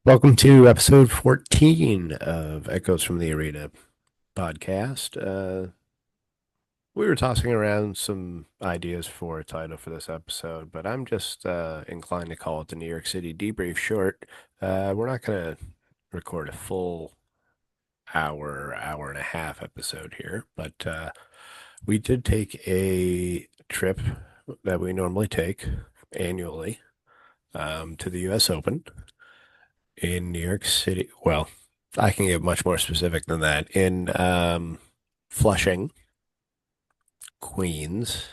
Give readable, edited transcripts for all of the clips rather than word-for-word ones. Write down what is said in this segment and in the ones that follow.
Welcome to episode 14 of Echoes from the Arena podcast. We were tossing around some ideas for a title for this episode, but I'm just inclined to call it the New York City Debrief Short. We're not going to record a full hour and a half episode here, but we did take a trip that we normally take annually to the U.S. Open in New York City. Well, I can get much more specific than that. In Flushing, Queens,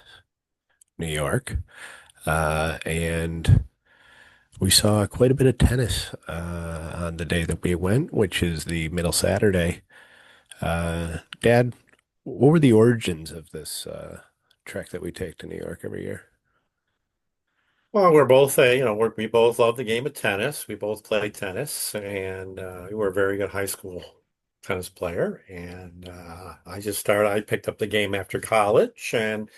New York, and we saw quite a bit of tennis on the day that we went, which is the middle Saturday. Dad, what were the origins of this trek that we take to New York every year? Well, we're both we both love the game of tennis. We both played tennis, and we were a very good high school tennis player. And I picked up the game after college and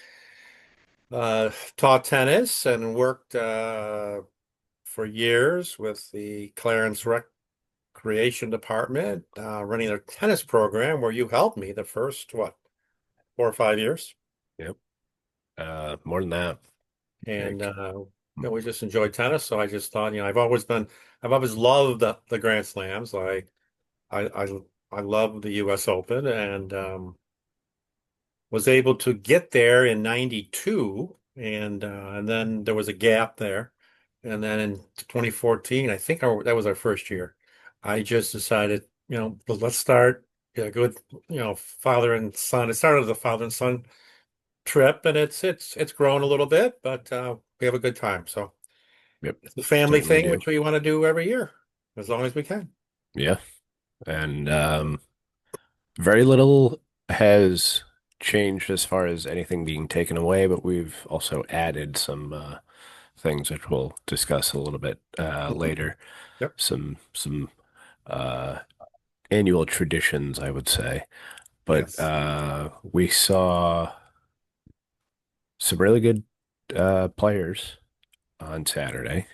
taught tennis and worked for years with the Clarence Recreation Department, running their tennis program where you helped me the first, 4 or 5 years. Yep, more than that, I And think. we just enjoyed tennis. So I just thought, I've always loved the Grand Slams. I, I, I love the U.S. Open and was able to get there in '92, and then there was a gap there, and then in 2014, I think that was our first year. I just decided, let's start. Yeah, good. Father and son. It started as a father and son trip, and it's grown a little bit, but we have a good time. So. Yep, It's a family certainly thing, do. which we want to do every year, as long as we can. Yeah, and very little has changed as far as anything being taken away, but we've also added some things which we'll discuss a little bit Mhm. later. Yep. Some uh, annual traditions, I would say. But Yes. we saw some really good players on Saturday.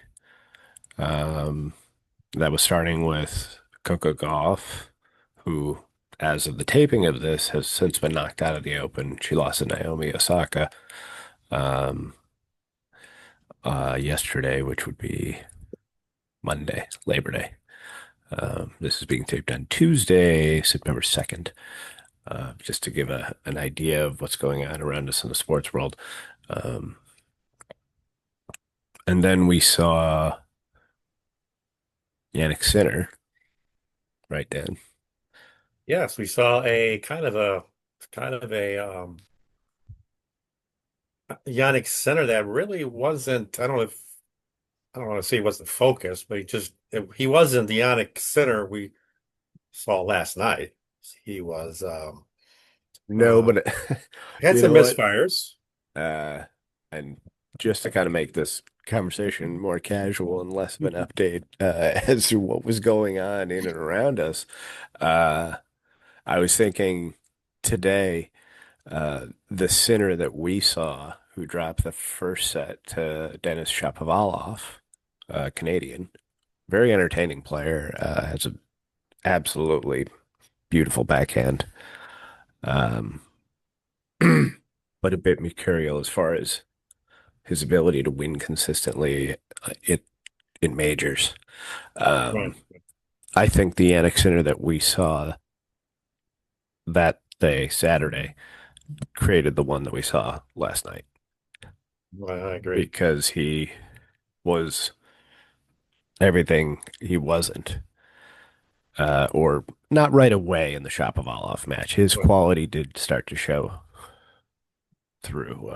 Um, that was starting with Coco Gauff, who, as of the taping of this, has since been knocked out of the Open. She lost to Naomi Osaka um, yesterday, which would be Monday, Labor Day. This is being taped on Tuesday, September 2nd, just to give an idea of what's going on around us in the sports world. Um, and then we saw Yannick Sinner, right, Dan? Yes, we saw a kind of a Yannick Center that really wasn't. I don't want to say he wasn't focused, but he wasn't the Yannick Center we saw last night. He was No, uh but had you some know what? misfires. Uh, and just to kind of make this conversation more casual and less of an update as to what was going on in and around us, uh, I was thinking today, the sinner that we saw who dropped the first set to Denis Shapovalov, Canadian, very entertaining player, has an absolutely beautiful backhand, um, but a bit mercurial as far as his ability to win consistently in majors. Right. Um, I think the Yannick Sinner that we saw that day, Saturday, created the one that we saw last night I agree. because he was everything he wasn't, or not right away in the Shapovalov match. His Right. quality did start to show through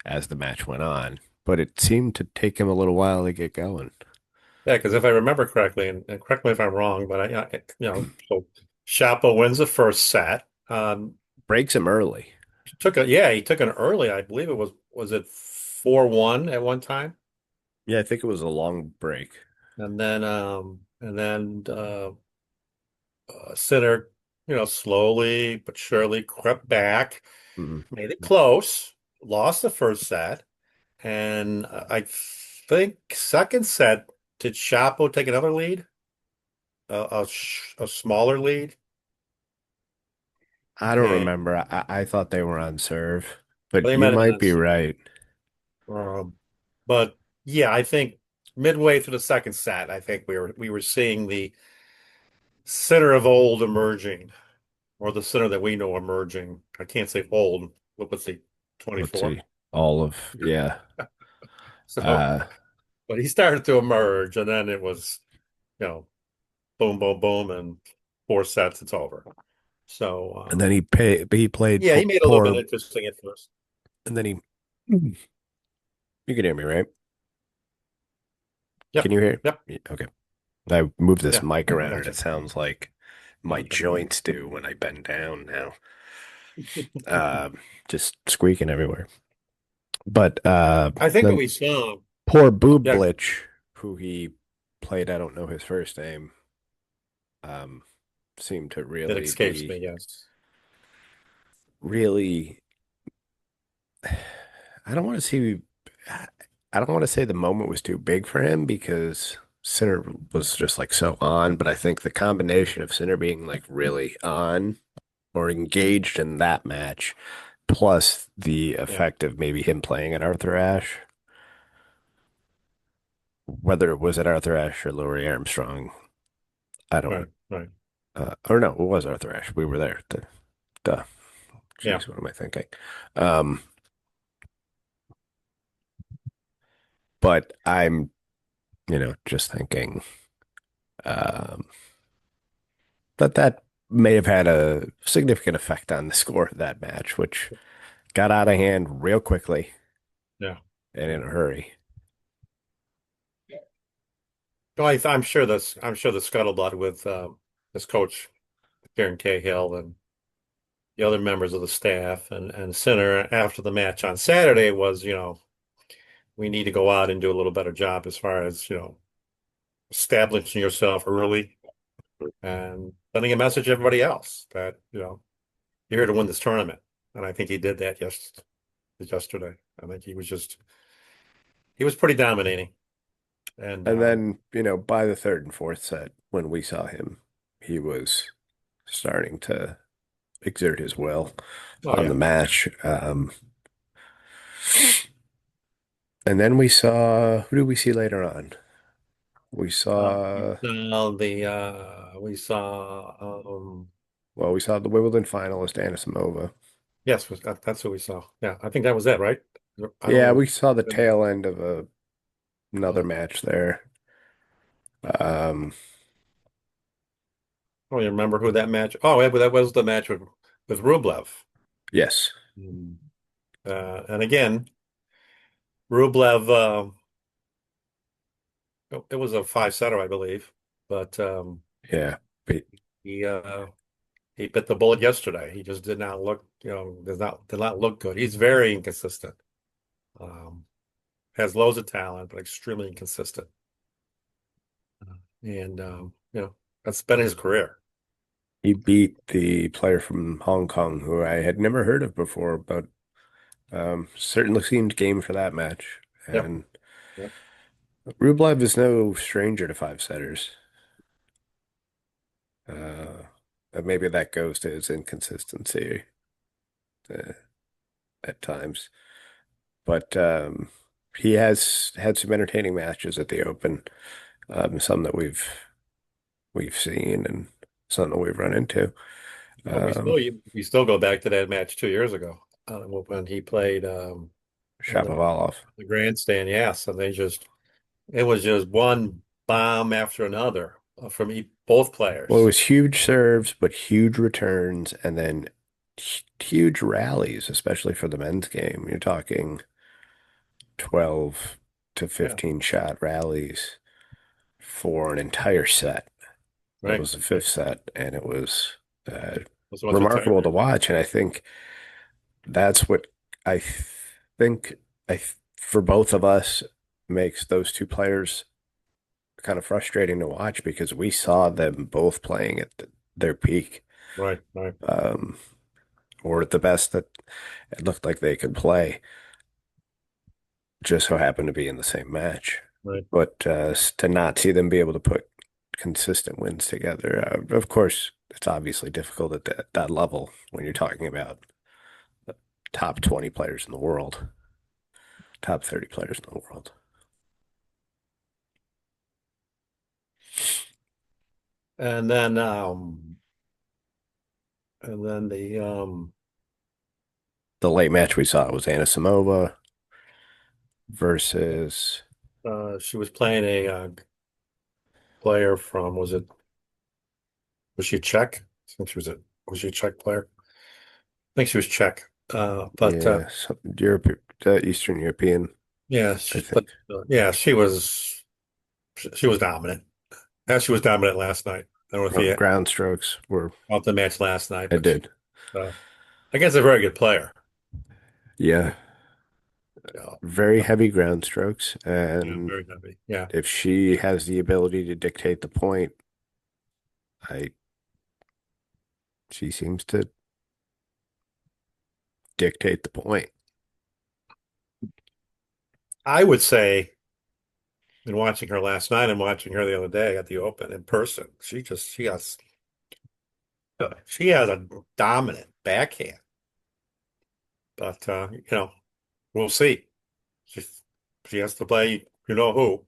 as the match went on, but it seemed to take him a little while to get going. Yeah, because if I remember correctly, and correct me if I'm wrong, but so Shapo wins the first set. Breaks him early. He took an early. I believe was it 4-1 at one time, Yeah, I think it was a long break. and then Sinner, slowly but surely crept back, Mhm. made it close, lost the first set, and I think second set. did Chapo take another lead? A smaller lead? I don't And remember. I thought they were on serve, but they you might have been might on. be right. But yeah, I think midway through the second set, I think we were seeing the center of old emerging, or the center that we know emerging. I can't say old. What was he? Let's 24. see. All of, yeah. So, Uh, but he started to emerge, and then it was, you know, boom, boom, boom, and four sets, it's over. So, and then he played yeah, he made it a little bit poor, interesting at first. and then you can hear me, right? Can Yep, you hear? yep, Yeah, okay. I moved this yeah, mic around and gotcha. it sounds like my joints do when I bend down now. Um, just squeaking everywhere. But I think what then we saw, poor yeah, Booblitch, who he played, I don't know his first name, um, seemed to it really escapes me. be Yes, really. I don't want to see. I don't want to say the moment was too big for him because Sinner was just like so on, but I think the combination of Sinner being like really on or engaged in that match, plus the yeah, effect of maybe him playing at Arthur Ashe, whether it was at Arthur Ashe or Laurie Armstrong, I don't. right, right, Or no, it was Arthur Ashe. We were there. Duh. yeah. Jeez, what am I thinking? Um, but I'm, just thinking. Um, that may have had a significant effect on the score of that match, which got out of hand real quickly Yeah. and in Yeah. a hurry. No, I'm sure the scuttlebutt with his coach Karen Cahill and the other members of the staff and Sinner after the match on Saturday was, we need to go out and do a little better job as far as, establishing yourself early and sending a message to everybody else that, you're here to win this tournament. And I think he did that yesterday. I think he was pretty dominating. And And then, by the third and fourth set, when we saw him, he was starting to exert his will oh on the yeah. match. And then we saw, who did we see later on? We saw, We saw well, we saw the Wimbledon finalist, Anisimova. yes, that's what we saw. Yeah, I think that was it, right? I Yeah, don't we saw the even. tail end of another Oh, match there. Um, I don't even remember who that match. Oh, yeah, but that was the match with Rublev. yes. Mm. And again, Rublev. It was a five setter, I believe, but Yeah. But he uh, he bit the bullet yesterday. He just did not look, did not look good. He's very inconsistent. Um, has loads of talent, but extremely inconsistent. And that's been his career. he beat the player from Hong Kong who I had never heard of before, but certainly seemed game for that match. Yep. And Yep. Rublev is no stranger to five setters. And maybe that goes to his inconsistency uh, at times. But he has had some entertaining matches at the Open, some that we've seen and some that we've run into. Well, we still Um, we still go back to that match 2 years ago when he played in Shapovalov. the grandstand. Yes, and it was just one bomb after another from both Well, it players. was huge serves, but huge returns, and then huge rallies, especially for the men's game. You're talking 12 to Yeah, 15 shot rallies for an entire set. That right, was the right. fifth set, and it was uh, This was a remarkable to tiebreaker. watch. And I think that's what I think for both of us makes those two players kind of frustrating to watch because we saw them both playing at their peak. Right, right. Um, or at the best that it looked like they could play, just so happened to be in the same match. Right. but to not see them be able to put consistent wins together, of course, it's obviously difficult at that level when you're talking about the top 20 players in the world, top 30 players in the world. And then and then The late match we saw was Anisimova versus, she was playing a player from was she Czech? I think she was she a Czech player? I think she was Czech. But yeah, Europe, Eastern European, yeah, I but think. yeah, she was dominant. Yeah, she was dominant last night. I don't know if you Ground strokes were, off the match last night, I but she did. uh, I guess a very good player. Yeah, Yeah, very heavy ground strokes. yeah, And very heavy. Yeah. if she has the ability to dictate the point, I she seems to dictate the point. I would say in watching her last night and watching her the other day at the Open in person, she has a dominant backhand. But we'll see. She she has to play you know who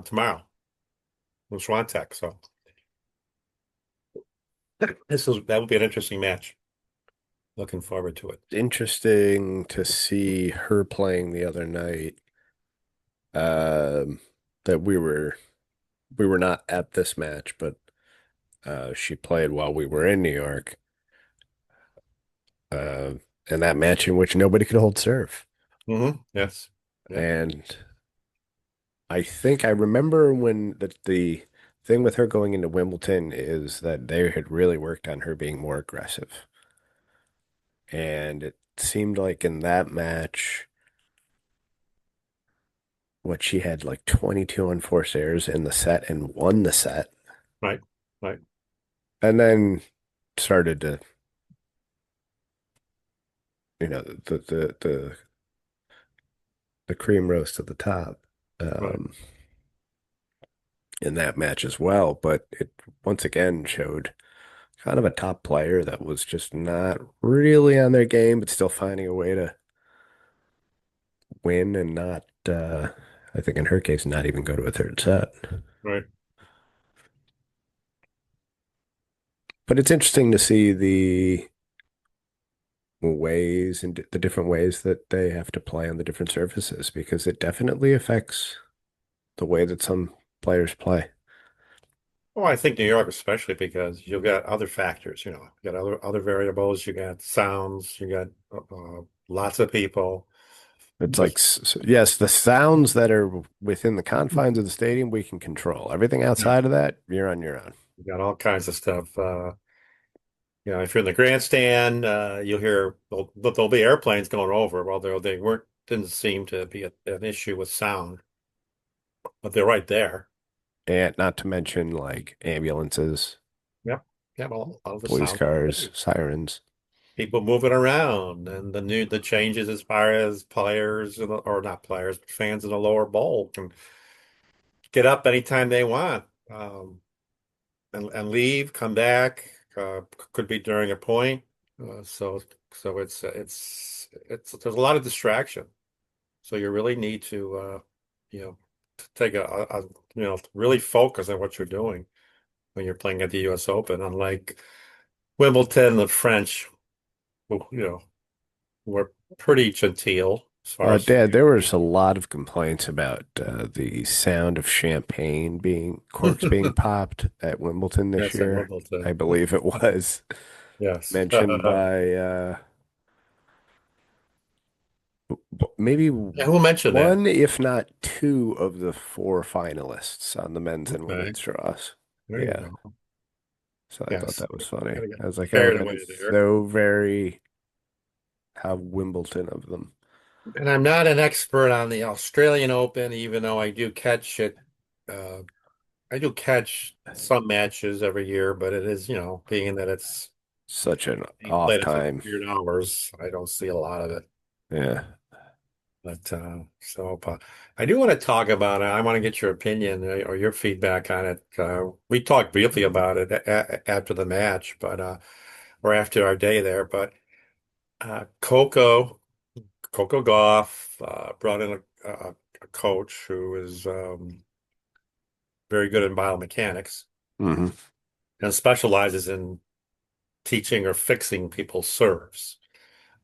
tomorrow with Swiatek. So that will be an interesting match. Looking forward to it. Interesting to see her playing the other night. Um, that we were not at this match, but she played while we were in New York. Uh, in that match in which nobody could hold serve. Yes. Yeah. And I think I remember when the thing with her going into Wimbledon is that they had really worked on her being more aggressive. And it seemed like in that match, what she had like 22 unforced errors in the set and won the set, Right. Right. and then started to, the cream rose to the top Right. um, in that match as well. But it once again showed kind of a top player that was just not really on their game, but still finding a way to win and not, I think in her case, not even go to a third set. Right. But it's interesting to see the ways and the different ways that they have to play on the different surfaces because it definitely affects the way that some players play. Well, I think New York especially because you've got other factors, you got other variables, you got sounds, you got lots of people. It's like, Just yes, the sounds that are within the confines of the stadium we can control. Everything yeah, outside of that, you're on your own. you got all kinds of stuff. If you're in the grandstand, you'll hear there'll be airplanes going over. Well, they weren't didn't seem to be an issue with sound, but they're right there. And not to mention like ambulances, Yep. Yeah, well, all the police sound. cars, sirens. People moving around and the changes as far as players or not players, but fans in the lower bowl can get up anytime they want and leave, come back. Could be during a point. So it's there's a lot of distraction. So you really need to you know to take really focus on what you're doing when you're playing at the U.S. Open. Unlike Wimbledon, the French, were pretty genteel as far as Dad, there was a lot of complaints about the sound of champagne corks being popped at Wimbledon this yes, at year. I Wimbledon. believe it was Yes. mentioned by maybe Yeah, who mentioned that? one, if not two, of the four finalists on the men's and Okay, women's draws. there you Yeah, go. so I thought Yes, that was funny. gotta get I was like, oh, carried that away is there. so very how Wimbledon of them. And I'm not an expert on the Australian Open, even though I do catch it. Uh, I do catch some matches every year, but it is, being that it's Such an being off played at such time. weird hours, I don't see a lot of it. Yeah. But I do want to talk about it. I want to get your opinion or your feedback on it. We talked briefly about it after the match, but or after our day there. But Coco Gauff brought in a coach who is very good in biomechanics Hmm. and specializes in teaching or fixing people's serves.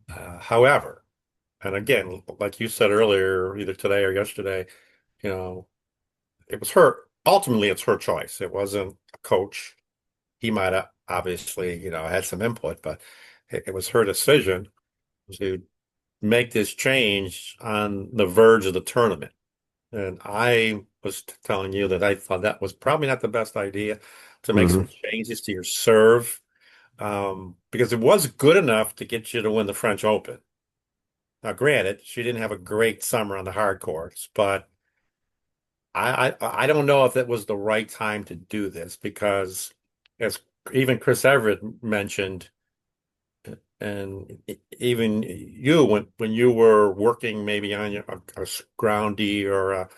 However, and again, like you said earlier, either today or yesterday, you know, it was her, ultimately, it's her choice. It wasn't a coach. He might have obviously, had some input, but it was her decision to make this change on the verge of the tournament. And I was telling you that I thought that was probably not the best idea to make Hmm. some changes to your serve, because it was good enough to get you to win the French Open. Now, granted, she didn't have a great summer on the hard courts, but I don't know if that was the right time to do this because, as even Chris Everett mentioned, and even you, when you were working maybe on a groundy or a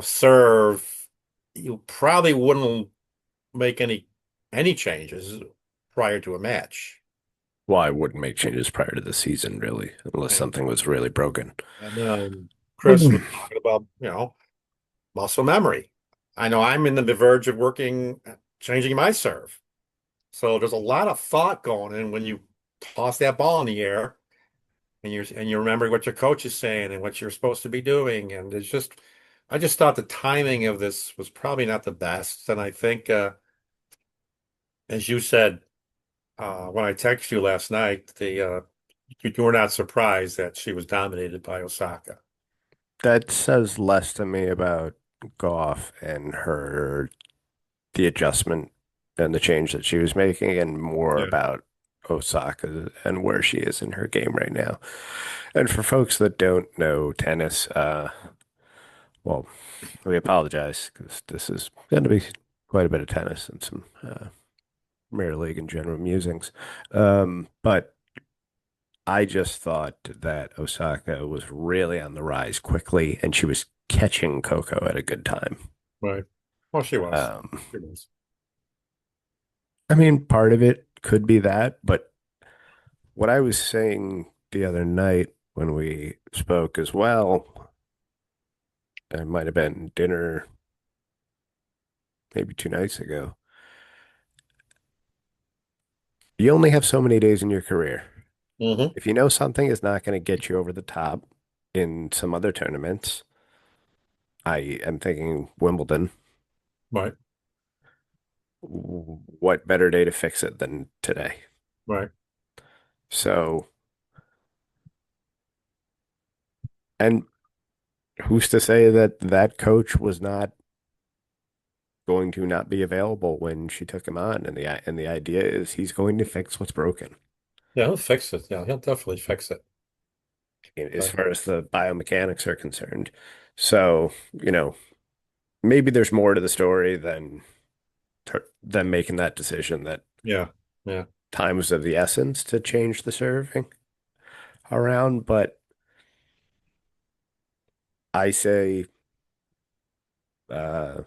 serve, you probably wouldn't make any changes prior to a match. Well, I wouldn't make changes prior to the season, really, unless And, something was really broken. and Chris was talking about, muscle memory. I know I'm in the verge of working, changing my serve. So there's a lot of thought going in when you toss that ball in the air and you remember what your coach is saying and what you're supposed to be doing. And I just thought the timing of this was probably not the best. And I think, as you said, when I texted you last night, you were not surprised that she was dominated by Osaka. That says less to me about Goff and the adjustment and the change that she was making, and more Yeah. about Osaka and where she is in her game right now. And for folks that don't know tennis, well, we apologize because this is going to be quite a bit of tennis and some Premier League and general musings. But I just thought that Osaka was really on the rise quickly, and she was catching Coco at a good time. Right. Well, she was. Um, She was. I mean, part of it could be that, but what I was saying the other night when we spoke as well, it might have been dinner maybe 2 nights ago. You only have so many days in your career. Hmm. If you know something is not going to get you over the top in some other tournaments, I am thinking Wimbledon. Right. What better day to fix it than today? Right. So, and who's to say that that coach was not going to not be available when she took him on? And the idea is he's going to fix what's broken Yeah, he'll fix it. Yeah, he'll definitely fix it. as But far as the biomechanics are concerned. So, maybe there's more to the story than them making that decision that yeah, yeah. time was of the essence to change the serving around. But I say, live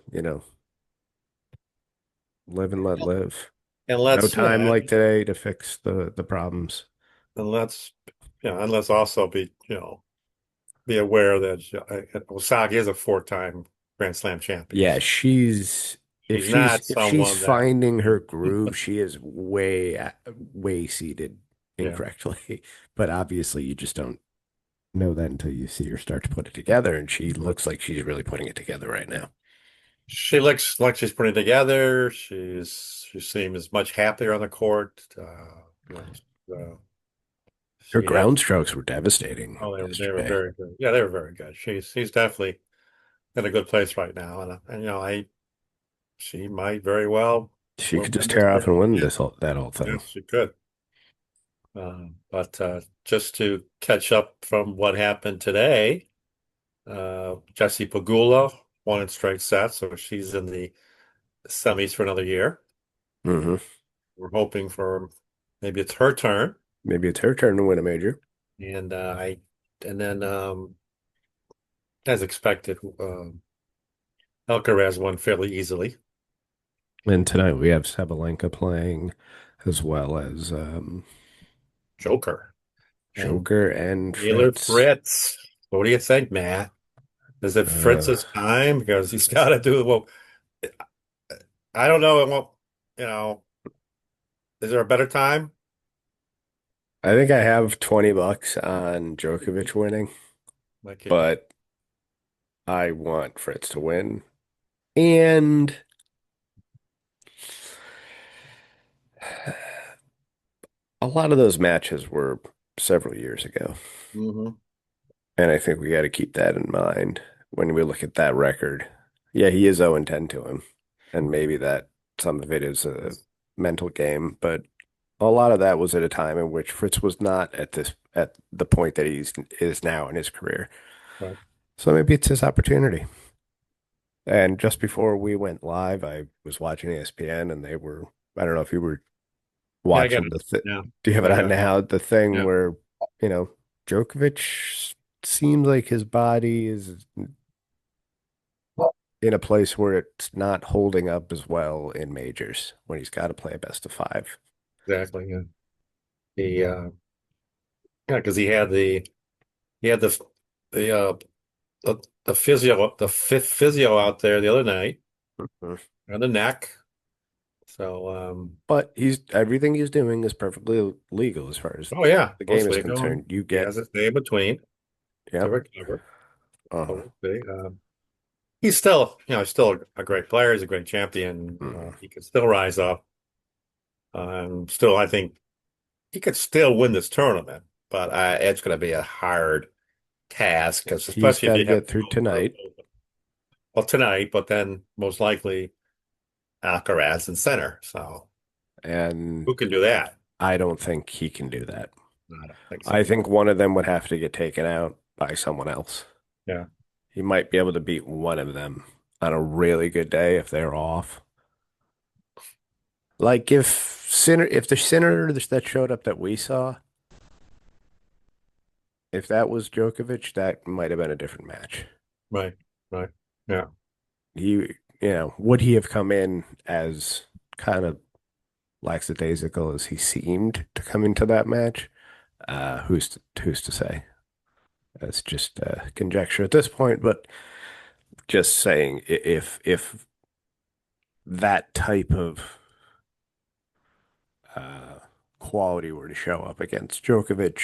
and let live. And No let's, time like today to fix the problems. and let's, and let's also be aware that Osaka is a four-time Grand Slam champion. Yeah, She's not if she's someone that, finding her groove, she is way seated yeah, incorrectly. But obviously, you just don't know that until you see her start to put it together, and she looks like she's really putting it together right now. she looks like she's putting it together. She seems much happier on the court. Her She had, ground strokes were devastating they were yesterday. very good. Yeah, they were very good. She's definitely in a good place right now, and she might very well She win could just this tear off and tournament win again. that whole thing. Yes, she could. But just to catch up from what happened today, Jessie Pagula won in straight sets, so she's in the semis for another year. Hmm. We're hoping for maybe it's her turn, Maybe it's her turn to win a major. and I and then as expected, Alcaraz won fairly easily. And tonight we have Sabalenka playing as well as Joker and Joker and Taylor Fritz. Fritz. What do you think, Matt? Is it Uh, Fritz's time? Because he's got to do well. I don't know. It won't, you know, is there a better time? I think I have $20 on Djokovic winning, Like, but I want Fritz to win. And a lot of those matches were several years ago. hmm And I think we got to keep that in mind when we look at that record. Yeah, he is 0-10 to him. And maybe that some of it is a mental game, but a lot of that was at a time in which Fritz was not at the point that he's is now in his career. Right. So maybe it's his opportunity. And just before we went live, I was watching ESPN and they were, I don't know if you were Yeah, I got watching it. the th Yeah, do you have it I on got it. now? The thing Yeah, where, you know, Djokovic seems like his body is in a place where it's not holding up as well in majors when he's got to play a best of five. exactly. Yeah. Yeah, because he had the the fifth physio out there the other night Mhm. on the neck. So, But he's everything he's doing is perfectly legal as far as oh yeah, the game most is legal. And concerned. You he get, has his day in between to yep. recover. Uh, So we'll see. He's still, still a great player. He's a great champion. mm. He can still rise up. Still, I think he could still win this tournament, but it's going to be a hard task because He's especially if got to you have get through Joker, tonight, well, tonight, but then most likely Alcaraz in center. So and who can do that? I don't think he can do that. I don't think so. I think one of them would have to get taken out by someone else. Yeah, He might be able to beat one of them on a really good day if they're off. Like if the Sinner that showed up that we saw, if that was Djokovic, that might have been a different match. right, right. Yeah. Would he have come in as kind of lackadaisical as he seemed to come into that match? Who's to say? That's just conjecture at this point, but just saying if that type of uh, quality were to show up against Djokovic,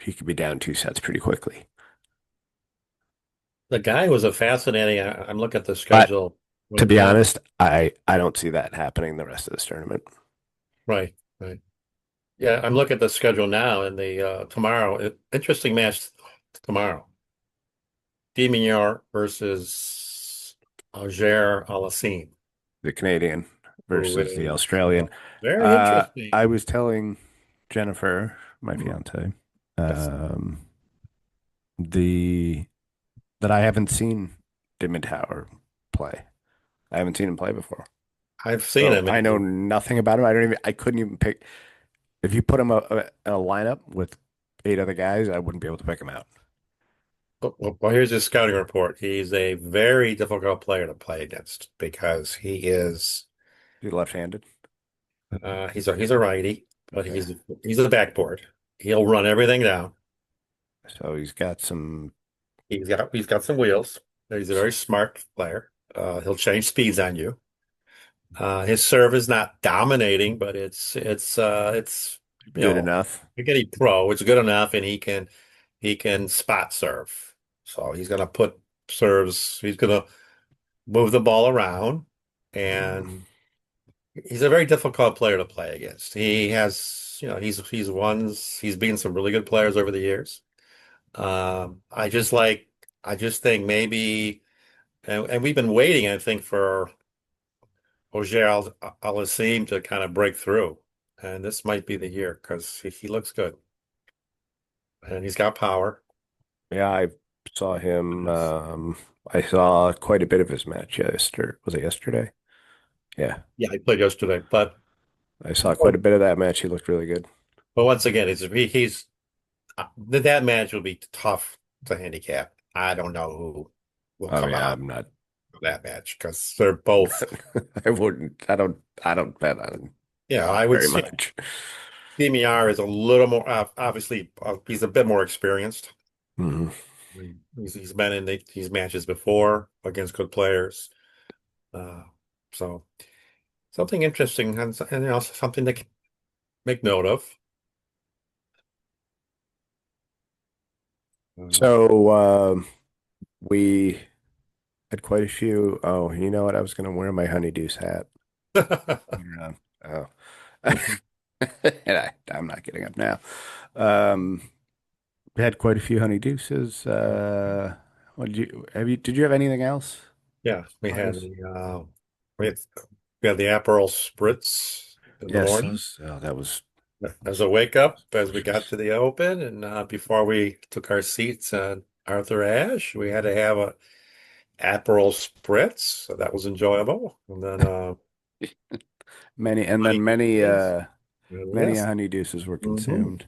he could be down two sets pretty quickly. The guy was a fascinating. I'm looking at the But schedule. to What be now? honest, I don't see that happening the rest of this tournament. Right, right. Yeah, I'm looking at the schedule now, and the tomorrow, interesting match tomorrow. Diminar versus Auger Aliassime, The Canadian who versus the is Australian. very interesting. I was telling Jennifer, my Hmm. fiance, Yes, um, the that I haven't seen Dimmitauer play. I haven't seen him play before. I've seen So him, I and know nothing about him. I couldn't even pick. If you put him in a lineup with eight other guys, I wouldn't be able to pick him out. well, here's his scouting report. He's a very difficult player to play against because He's left-handed. he's a righty, but Okay. he's a backboard. He'll run everything down. So he's got some. He's got some wheels. He's a very smart player. He'll change speeds on you. His serve is not dominating, but it's Good enough. again, he pro. It's good enough, and he can spot serve. So he's gonna put serves. He's gonna move the ball around, Mm. and he's a very difficult player to play against. He has, he's beaten some really good players over the years. I just like, I just think maybe, and we've been waiting, I think, for Auger Aliassime to kind of break through, and this might be the year because he looks good and he's got power. Yeah, I saw him. Yes. I saw quite a bit of his match yesterday. Was it yesterday? Yeah, Yeah, he played yesterday, but I saw quite a bit of that match. He looked really good. once again, he's that match will be tough to handicap. I don't know who. will Oh come yeah, out I'm not. of that match because they're both. I wouldn't. I don't bet on Yeah, golf I would very say much. DMR is a little more obviously he's a bit more experienced. Mhm. He's been in these matches before against good players. Uh, so something interesting and something to make note of. So we had quite a few. Oh, you know what? I was going to wear my honeydew hat. Yeah. Oh, Mhm. and I'm not getting up now. Um, we had quite a few honeydews. What did you have? Did you have anything else? Yeah, Nice. we had, we had the Aperol Spritz in the Yes. morning That was. as a wake up as we got to the Open, and before we took our seats on Arthur Ashe, we had to have a Aperol Spritz, so that was enjoyable. And then Many, and honey then many, deuces. And many yes, honeydeuces were hmm consumed,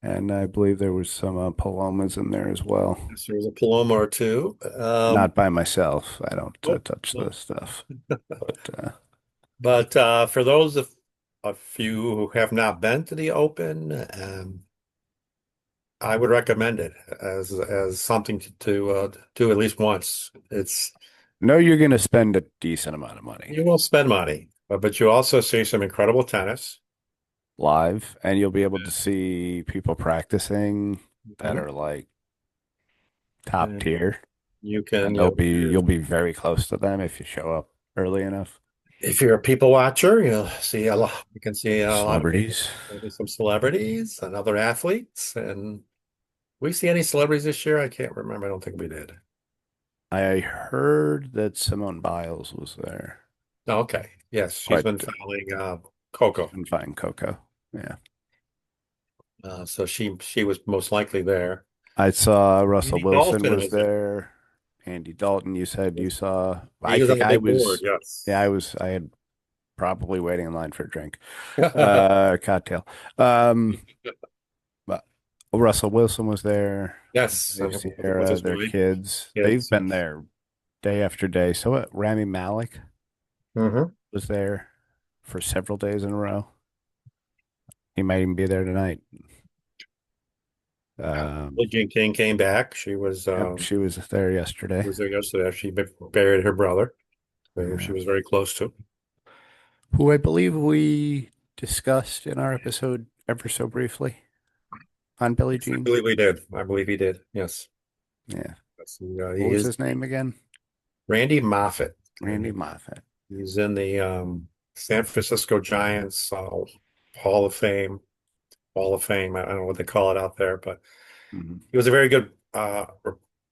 and I believe there was some palomas in there as well. yes, there was a Paloma or two. Not by myself. I don't Nope, touch nope. this stuff. But But for those of a few who have not been to the Open, I would recommend it as something to do at least once. It's know you're going to spend a decent amount of money you will spend money, but you also see some incredible tennis. live, and you'll be able to see people practicing that Mhm. are like top And tier, you can, and you know, you'll be very close to them if you show up early enough. if you're a people watcher, you'll see a lot. You can see a lot of Celebrities. maybe some celebrities and other athletes. And we see any celebrities this year? I can't remember. I don't think we did. I heard that Simone Biles was there, Oh, okay. Yes, she's but been following Coco. couldn't find Coco. Yeah. So she was most likely there. I saw Russell Andy Wilson Dalton was was there. there. Andy Dalton, you said you saw. He I was on think the I big board. was, yeah, Yes. I had probably waiting in line for a drink, cocktail. But Russell Wilson was there. Yes, Dave with Sierra, his their wife, kids. They've kids. been there day after day. So Rami Malek Hmm. was there for several days in a row. He might even be there tonight. Billie Um, Jean King came back. yep, she was there She yesterday. was there yesterday. She buried her brother, who she Yeah. was very close to. Who I believe we discussed in our episode ever so briefly on Billie Yes, I Jean. believe we did. I believe he did. Yes. Yeah. He What was is his name again? Randy Moffat. Randy Moffat. He's in the San Francisco Giants Hall of Fame. Hall of Fame. I don't know what they call it out there, but Mhm. he was a very good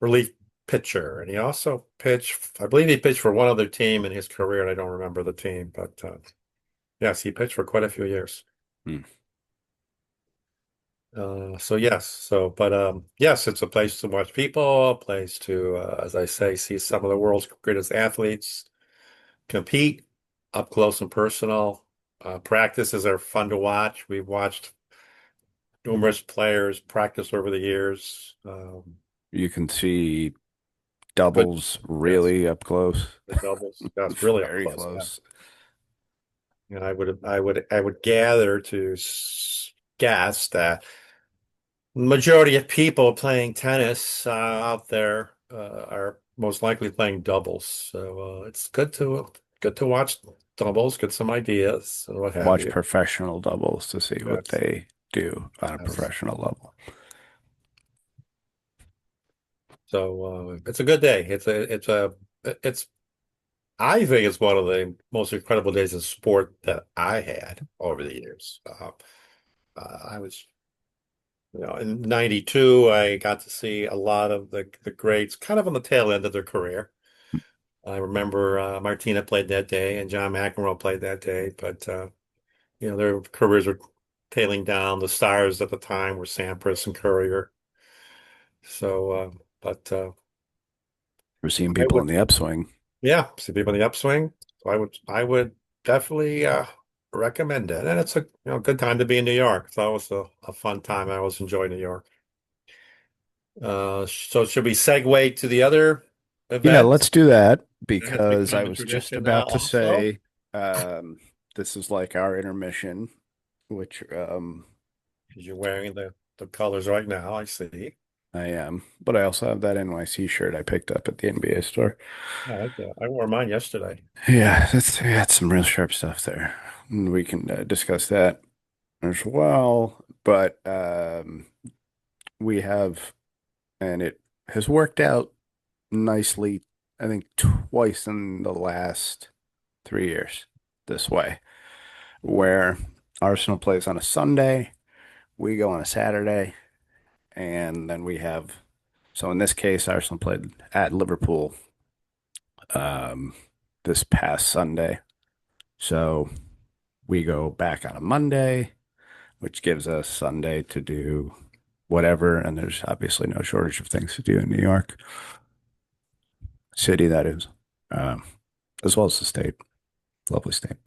relief pitcher. And he also pitched, I believe he pitched for one other team in his career, and I don't remember the team, but yes, he pitched for quite a few years. Hmm. So yes, but yes, it's a place to watch people, a place to, as I say, see some of the world's greatest athletes compete up close and personal. Practices are fun to watch. We've watched numerous players practice over the years. You can see Good, doubles yes, really up close. the doubles. That's really up Very close. Yeah, close. and I would gather to guess that majority of people playing tennis out there are most likely playing doubles. So it's good to watch doubles, get some ideas and what have Watch you. professional doubles to see what Yes, they do on a yes. professional level. So it's a good day. It's I think it's one of the most incredible days of sport that I had over the years. I was, in '92, I got to see a lot of the greats, kind of on the tail end of their career. I remember Martina played that day and John McEnroe played that day, but their careers were tailing down. The stars at the time were Sampras and Courier. So, but We're seeing I people would, in the upswing. yeah, see people in the upswing. So I would definitely recommend it, and it's a good time to be in New York. It's always a fun time. I always enjoy New York. So should we segue to the other? Yeah, event. let's do that That has because I become a was just tradition now about to also, say this is like our intermission, which because you're wearing the colors right now. I see. I am, but I also have that NYC shirt I picked up at the NBA store. I like that. I wore mine yesterday. Yeah, that's we got some real sharp stuff there. And we can discuss that as well. But we have, and it has worked out nicely, I think, twice in the last 3 years this way, where Arsenal plays on a Sunday, we go on a Saturday, and then we have, so in this case, Arsenal played at Liverpool um, this past Sunday. So we go back on a Monday, which gives us Sunday to do whatever. And there's obviously no shortage of things to do in New York City, that is, um, as well as the state. Lovely state.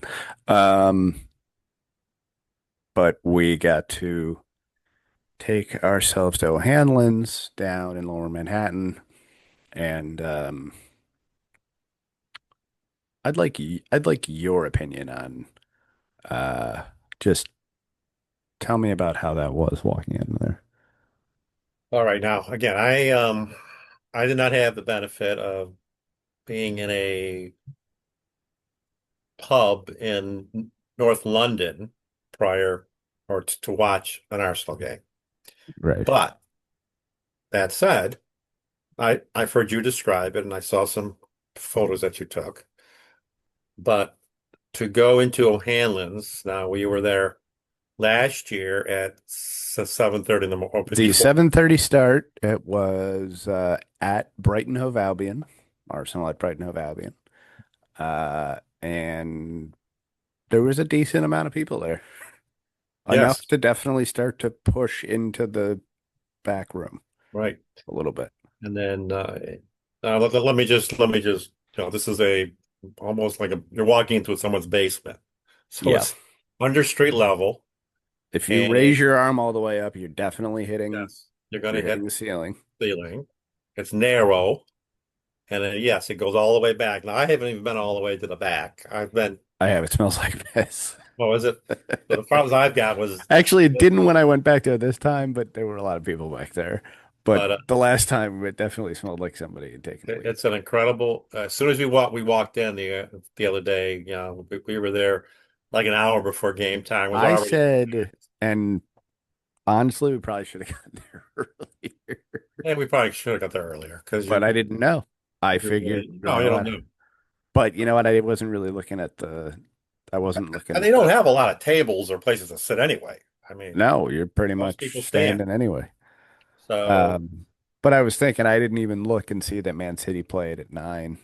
Um, but we got to take ourselves to O'Hanlon's down in Lower Manhattan, and I'd like your opinion on uh, just tell me about how that was walking in there. All right, now again, I did not have the benefit of being in a pub in North London prior or to watch an Arsenal game. Right. But that said, I've heard you describe it and I saw some photos that you took. But to go into O'Hanlon's, now we were there last year at 7:30 in the morning, The before. 7:30 start, it was at Brighton Hove Albion, Arsenal at Brighton Hove Albion. And there was a decent amount of people there, enough Yes, to definitely start to push into the back room right. a little bit. And then let me just this is a almost like you're walking into someone's basement. So Yeah. it's under street level If you and raise your arm all the way up, you're definitely hitting yes, you're going to you're hitting hit the ceiling. the ceiling. It's narrow and then, yes, it goes all the way back. Now I haven't even been all the way to the back. I've been, I have. It smells like piss. what was it? So the farthest I've got was, Actually, it didn't when I went back there this time, but there were a lot of people back there. But but the last time, it definitely smelled like somebody had taken a leak. it's an incredible. As soon as we walked in the other day. We were there like an hour before game time. Was I already, said, and honestly, we probably should have gotten there earlier, and we probably should have got there earlier because but I didn't know. I you're figured, really, why no, you don't not? know. But you know what? I wasn't really looking at I wasn't looking And at they don't have a lot of tables or places to sit anyway. I mean, no, you're pretty most people much stand. standing anyway. So Um, but I was thinking I didn't even look and see that Man City played at 9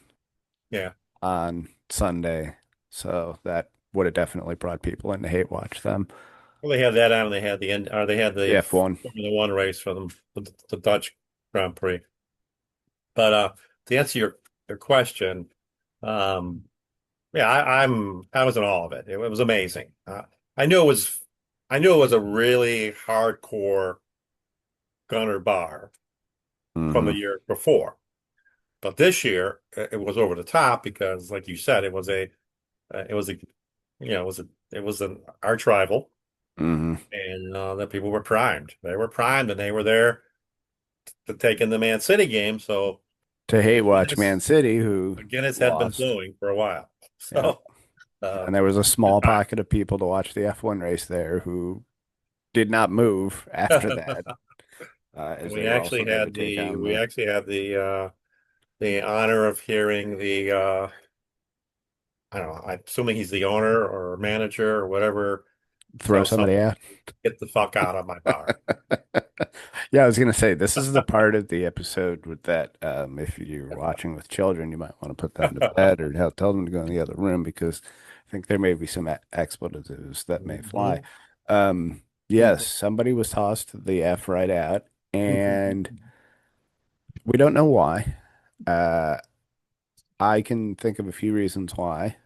yeah, on Sunday. So that would have definitely brought people in to hate watch them. well, they had that on. They had the end, or they had The the F1. Formula One race for them, the Dutch Grand Prix. But to answer your question, um, yeah, I was in all of it. It was amazing. I knew it was I knew it was a really hardcore Gunner bar from the Hmm. year before, but this year it was over the top because, like you said, it was a it was an arch rival, Hmm. and that people were primed. They were primed, and they were there to take in the Man City game. So To hate watch Guinness, Man City, who Guinness had been lost. flowing for a while. Yeah. So uh, And there was a good small pocket of people to watch the F1 race there who did not move after time. that, as they We were actually also going to had take the on we actually had the honor of hearing the I don't know, I'm assuming he's the owner or manager or whatever, throw tell somebody someone out. get the fuck out of my bar. Yeah, I was gonna say this is the part of the episode with that. If you're watching with children, you might want to put them to bed or tell them to go in the other room because I think there may be some expletives that may fly. Mhm. Yes, somebody was tossed the F right out, and we don't know why. Uh, I can think of a few reasons why.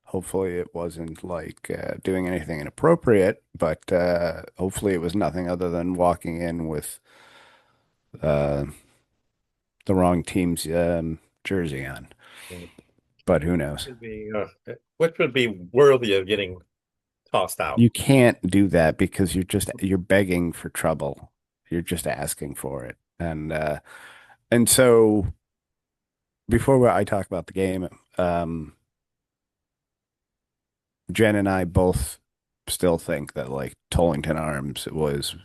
Hopefully, it wasn't like doing anything inappropriate, but hopefully, it was nothing other than walking in with uh, the wrong team's jersey on, Yeah. but who knows? Which would be worthy of getting tossed out. You can't do that because you're begging for trouble. You're just asking for it. And so before I talk about the game, Jen and I both still think that like Tollington Arms was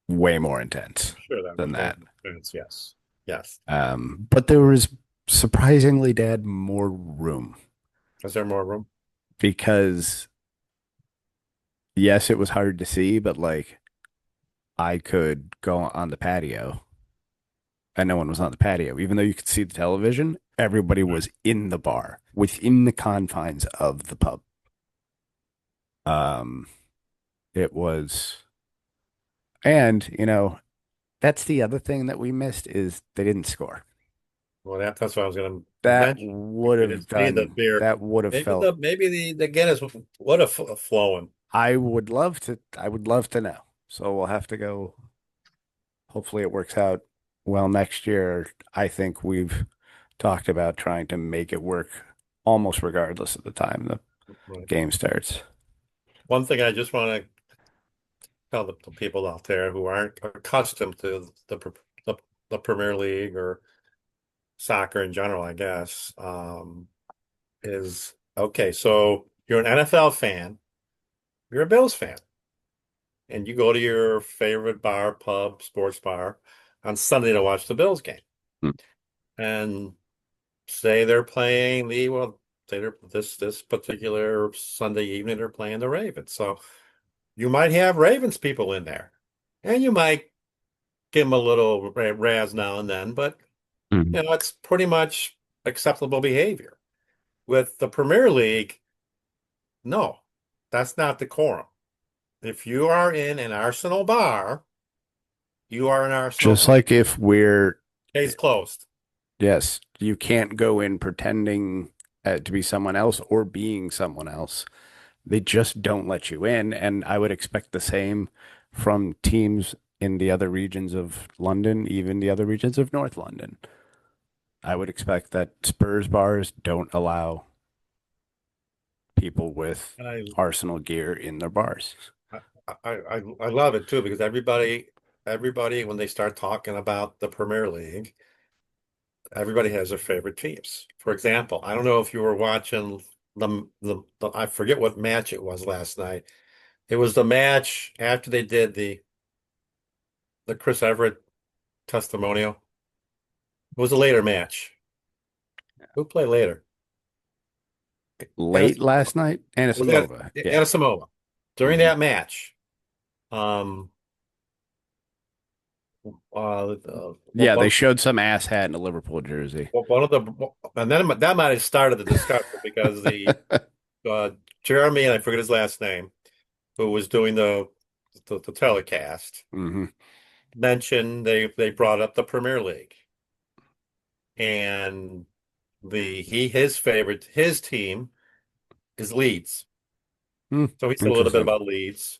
way more intense I'm sure that than was more that. intense. Yes. Yes. But there was surprisingly, Dad, more room Is there more room? because yes, it was hard to see, but like I could go on the patio and no one was on the patio. Even though you could see the television, everybody Right. was in the bar within the confines of the pub. Um, it was, and that's the other thing that we missed is they didn't score. Well, that's what I was going to mention. We didn't see the beer. That would have Maybe felt. the Guinness would have flowing. I would love to know. So we'll have to go. Hopefully it works out well next year. I think we've talked about trying to make it work almost regardless of the time the Right. game starts. One thing I just want to tell the people out there who aren't accustomed to the, the Premier League or soccer in general, I guess, is okay. So you're an NFL fan, you're a Bills fan, and you go to your favorite bar, pub, sports bar on Sunday to watch the Bills game. Hmm. And say they're playing say they're this particular Sunday evening they're playing the Ravens. So you might have Ravens people in there, and you might give them a little razz now and then, but Mhm. it's pretty much acceptable behavior. With the Premier League, no, that's not decorum. If you are in an Arsenal bar, you are an Arsenal Just fan. like if we're, Case closed. yes, you can't go in pretending to be someone else or being someone else. They just don't let you in. And I would expect the same from teams in the other regions of London, even the other regions of North London. I would expect that Spurs bars don't allow people with And Arsenal gear in their bars. I love it too because everybody when they start talking about the Premier League, everybody has their favorite teams. For example, I don't know if you were watching I forget what match it was last night. It was the match after they did the Chris Everett testimonial. It was a later match. Who played later? Late Anisimova. last night, Was that Anisimova. Yeah. Anisimova? During Hmm. that match, um, Yeah, they showed some ass hat in a Liverpool jersey. one of the, and then that might have started the discussion because the Jeremy, and I forget his last name, who was doing the telecast, Hmm. mentioned they brought up the Premier League and his team is Leeds, Hmm. so he said a little bit Interesting. about Leeds.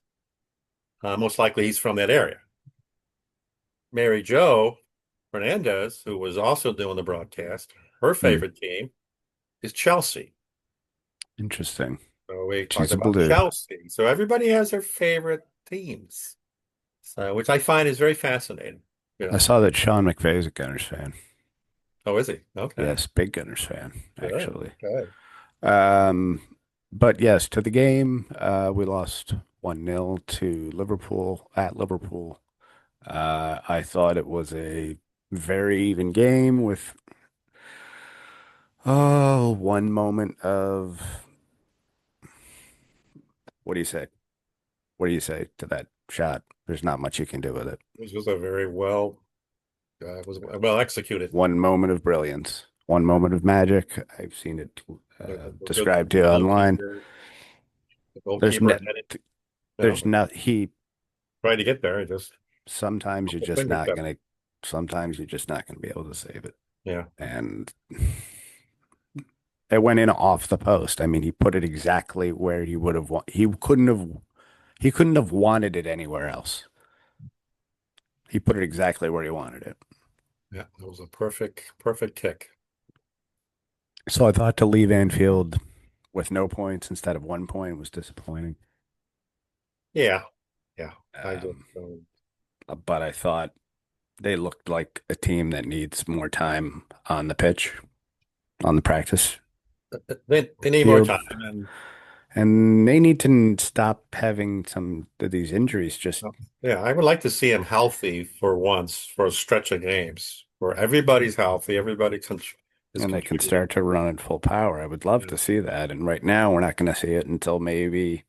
Most likely he's from that area. Mary Jo Fernandez, who was also doing the broadcast, her Hmm. favorite team is Chelsea. Interesting. So we talked She's a about blue. Chelsea. So everybody has their favorite teams. So which I find is very fascinating. I Yeah. saw that Sean McVay's a Gunners fan. Oh, is he? Okay. Yes, big Gunners fan, Good. actually. Okay. Um, but yes, to the game, we lost 1-0 to Liverpool at Liverpool. I thought it was a very even game with one moment of what do you say? What do you say to that shot? There's not much you can do with it. This was a very well executed. One moment of brilliance, one moment of magic. I've seen it A good described to you online. goalkeeper. The There's goalkeeper no, had it, there's not, he, trying to get there. Just sometimes you're the just not fingertip. gonna, sometimes you're just not gonna be able to save it. Yeah. And it went in off the post. I mean, he put it exactly where he would have he couldn't have wanted it anywhere else. He put it exactly where he wanted it. Yeah. It was a perfect kick. So I thought to leave Anfield with no points instead of 1 point was disappointing. Yeah, yeah. I just Um, um, but I thought they looked like a team that needs more time on the pitch, on the practice they need more field, time, and and they need to stop having some of these injuries just, yeah, I would like to see him healthy for once for a stretch of games where everybody's healthy, is and they can contributing. start to run at full power. I would love Yeah. to see that. And right now, we're not going to see it until maybe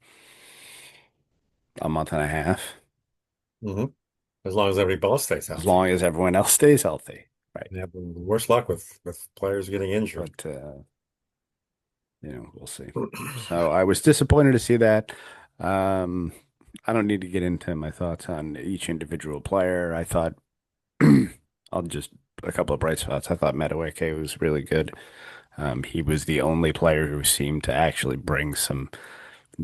a month and a half, hmm As long as everybody else stays as healthy. long as everyone else stays healthy. Right. They have the worst luck with players getting injured. But we'll see. So I was disappointed to see that. Um, I don't need to get into my thoughts on each individual player. I thought I'll just a couple of bright spots. I thought Madueke was really good. He was the only player who seemed to actually bring some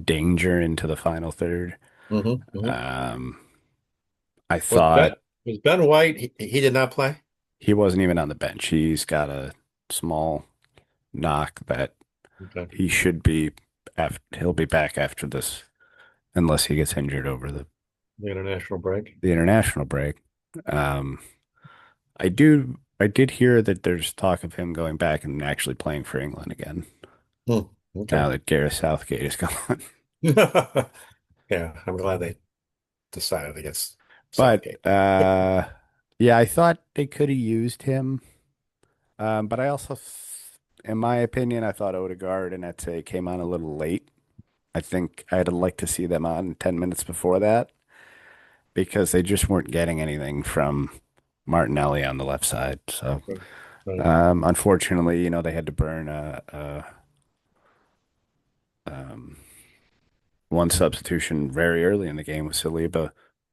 danger into the final third. hmm Um, I Was Ben thought was Ben White? He did not play. he wasn't even on the bench. He's got a small knock that Okay. he should be he'll be back after this unless he gets injured over The international break. the international break. Um, I did hear that there's talk of him going back and actually playing for England again Okay. now that Gareth Southgate is gone. Yeah, I'm glad they decided against But Southgate. yeah, I thought they could have used him. But I also, in my opinion, I thought Odegaard and Etse came on a little late. I think I'd like to see them on 10 minutes before that because they just weren't getting anything from Martinelli on the left side. So, Right. Right. unfortunately, they had to burn one substitution very early in the game with Saliba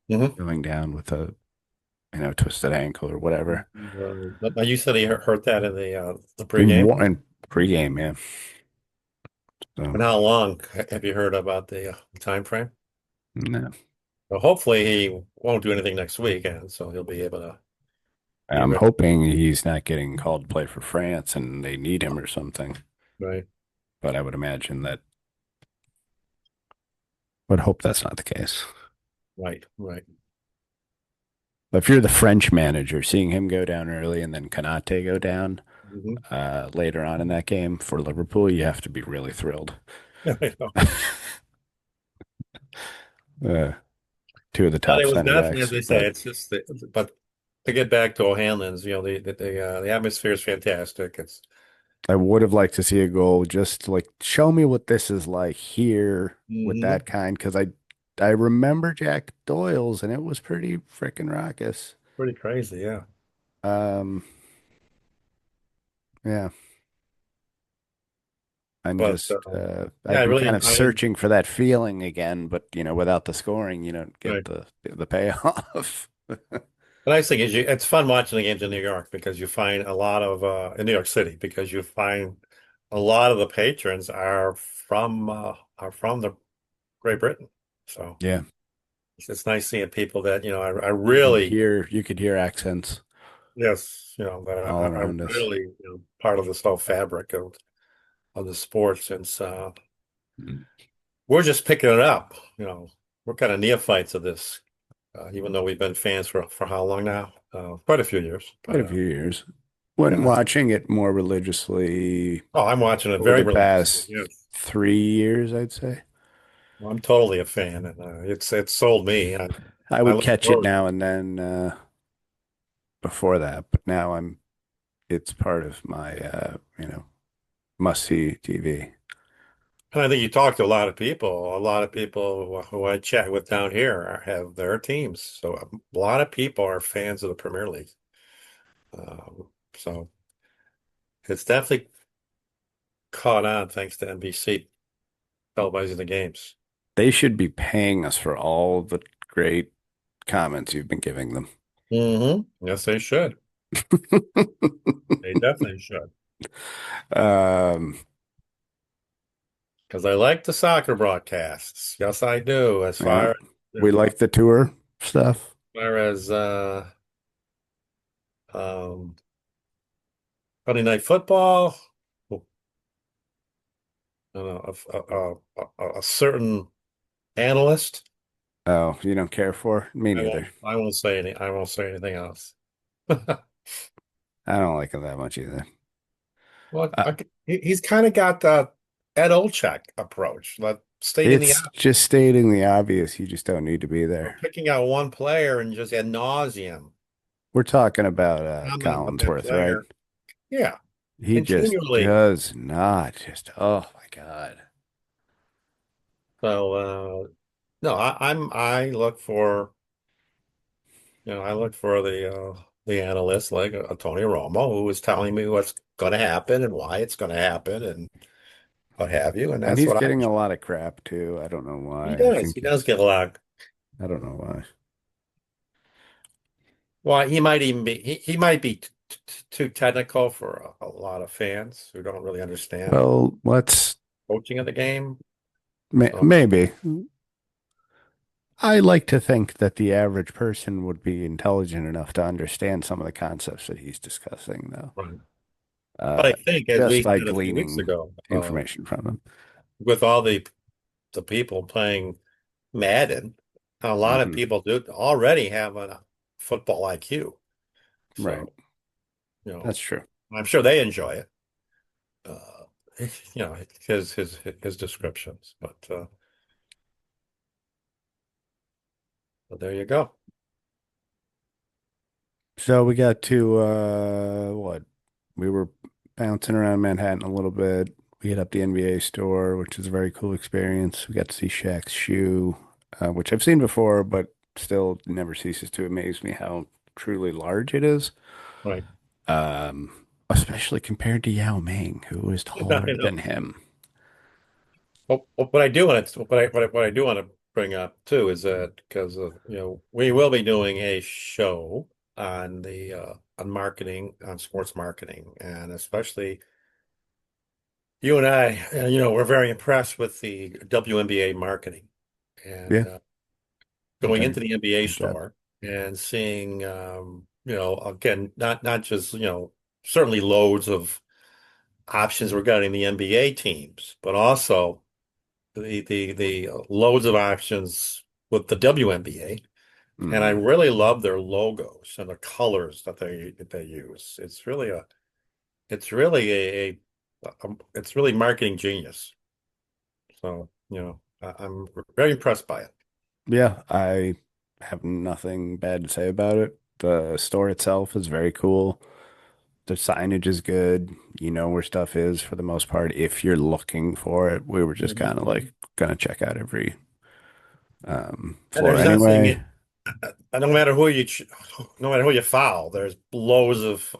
hmm going down with a, twisted ankle or whatever. Now you said he hurt that in the pregame. In pregame, yeah. So, And how long have you heard about the time frame? no. Well, hopefully he won't do anything next weekend, so he'll be able to be I'm ready. hoping he's not getting called to play for France and they need him or something. Right. But I would imagine that, would hope that's not the case. Right. Right. But if you're the French manager, seeing him go down early and then Kanate go down hmm later on in that game for Liverpool, you have to be really thrilled. I know. Uh, Two of the But top it was center definitely, as backs. they say, But it's just but to get back to O'Hanlon's, the atmosphere is fantastic. It's I would have liked to see a goal just to, like, show me what this is like here with hmm that kind, because I remember Jack Doyle's and it was pretty freaking raucous. pretty crazy, yeah. Um, yeah, But yeah, I've I been really, kind of searching for that feeling again, but without the scoring, you don't get right. the payoff. The nice thing is it's fun watching the games in New York because you find a lot of in New York City because you find a lot of the patrons are from the Great Britain. So Yeah, it's nice seeing people that, I really, you could hear accents yes, that all are around us. really, part of this whole fabric of the sport since Mm. we're just picking it up, we're kind of neophytes of this, even though we've been fans for how long now? Quite a few years, Quite but a few years. When yeah. watching it more religiously Oh, I'm watching it over very the religiously. past Yes. 3 years, I'd say. Well, I'm totally a fan, and it's sold me. I I would look catch it forward, now and then before that, but now it's part of my must see TV. and I think you talk to a lot of people. A lot of people who I chat with down here have their teams, so a lot of people are fans of the Premier League. So it's definitely caught on thanks to NBC televising the games. They should be paying us for all the great comments you've been giving them. Yes, they should. They definitely should. Um, Because I like the soccer broadcasts. Yes, I do. As yeah, far we as like the tour stuff. far as um, Monday Night Football, a certain analyst. Oh, you don't care for? Me neither. I won't say any. I won't say anything else. I don't like him that much either. Well, Uh, he's kind of got that Ed Olczak approach, like stating the it's obvious, just stating the obvious. You just don't need to be or there. picking out one player and just ad nauseum We're talking about commenting about that Collinsworth, right? player. Yeah, He just continually. does not just, oh my God. So no, I look for I look for the analysts like Tony Romo who is telling me what's going to happen and why it's going to happen and what have you, and And that's he's what I. getting a lot of crap too. I don't know He why. I does. think He does it's, get a lot. I don't know why. Well, he might even be. He might be too technical for a lot of fans who don't really understand Well, let's coaching of the game. So maybe. I like to think that the average person would be intelligent enough to understand some of the concepts that he's discussing, though, right. But I think, as just we by said a few weeks gleaning ago, information from him. with all the people playing Madden, a lot of Hmm. people do already have a football IQ. Right. So, you That's know, true. I'm sure they enjoy it. Uh, his descriptions. But there you go. So we got to what? We were bouncing around Manhattan a little bit. We hit up the NBA store, which is a very cool experience. We got to see Shaq's shoe, which I've seen before, but still never ceases to amaze me how truly large it is. Right. Especially compared to Yao Ming, who is I taller know. than him. What I do want to what I do want to bring up too is that because we will be doing a show on the on marketing, on sports marketing, and especially you and I, we're very impressed with the WNBA marketing and Yeah, they've going done into the NBA a good job. store and seeing, again, not just, certainly loads of options regarding the NBA teams, but also the loads of options with the WNBA. And I Hmm. really love their logos and the colors that they use. It's really it's really marketing genius. So, I'm very impressed by it. Yeah, I have nothing bad to say about it. The store itself is very cool. The signage is good. You know where stuff is for the most part. If you're looking for it, we were just Mhm, kind of mhm. like gonna check out every And floor there's nothing, anyway. no matter who no matter who you foul, there's loads of